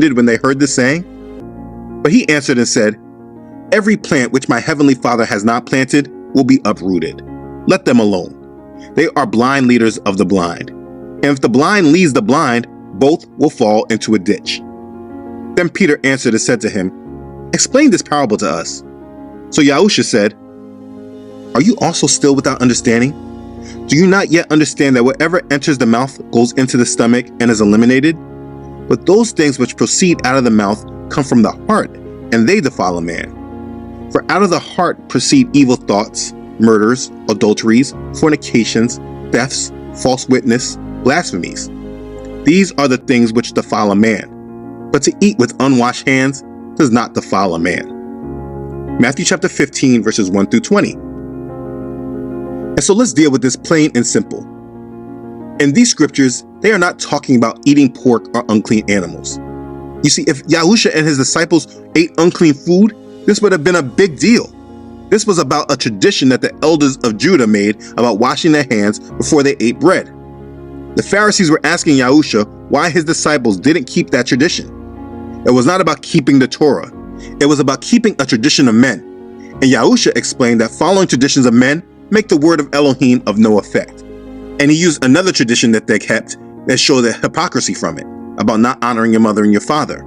when they heard this saying? But he answered and said, "Every plant which my heavenly Father has not planted will be uprooted. Let them alone. They are blind leaders of the blind. And if the blind leads the blind, both will fall into a ditch." Then Peter answered and said to him, "Explain this parable to us." So Yahusha said, "Are you also still without understanding? Do you not yet understand that whatever enters the mouth goes into the stomach and is eliminated? But those things which proceed out of the mouth come from the heart, and they defile a man. For out of the heart proceed evil thoughts, murders, adulteries, fornications, thefts, false witness, blasphemies. These are the things which defile a man. But to eat with unwashed hands does not defile a man." Matthew chapter 15, verses 1 through 20. And so let's deal with this plain and simple. In these scriptures, they are not talking about eating pork or unclean animals. You see, if Yahusha and his disciples ate unclean food, this would have been a big deal. This was about a tradition that the elders of Judah made about washing their hands before they ate bread. The Pharisees were asking Yahusha why his disciples didn't keep that tradition. It was not about keeping the Torah. It was about keeping a tradition of men. And Yahusha explained that following traditions of men make the word of Elohim of no effect. And he used another tradition that they kept that showed the hypocrisy from it, about not honoring your mother and your father.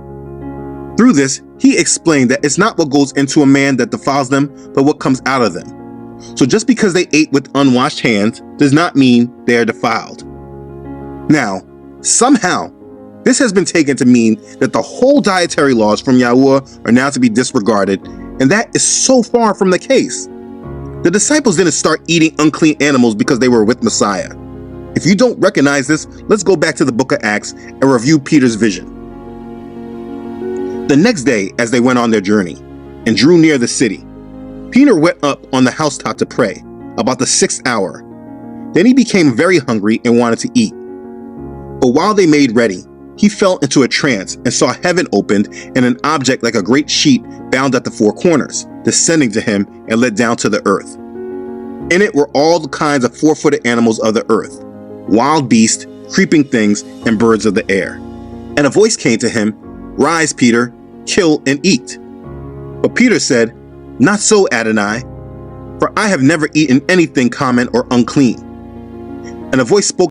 Through this, he explained that it's not what goes into a man that defiles them, but what comes out of them. So just because they ate with unwashed hands does not mean they are defiled. Now, somehow, this has been taken to mean that the whole dietary laws from Yahuwah are now to be disregarded, and that is so far from the case. The disciples didn't start eating unclean animals because they were with Messiah. If you don't recognize this, let's go back to the book of Acts and review Peter's vision. The next day, as they went on their journey and drew near the city, Peter went up on the housetop to pray, about the 6th hour. Then he became very hungry and wanted to eat. But while they made ready, he fell into a trance and saw heaven opened and an object like a great sheet bound at the 4 corners, descending to him and led down to the earth. In it were all the kinds of 4-footed animals of the earth, wild beasts, creeping things, and birds of the air. And a voice came to him, "Rise, Peter, kill and eat." But Peter said, "Not so, Adonai, for I have never eaten anything common or unclean." And a voice spoke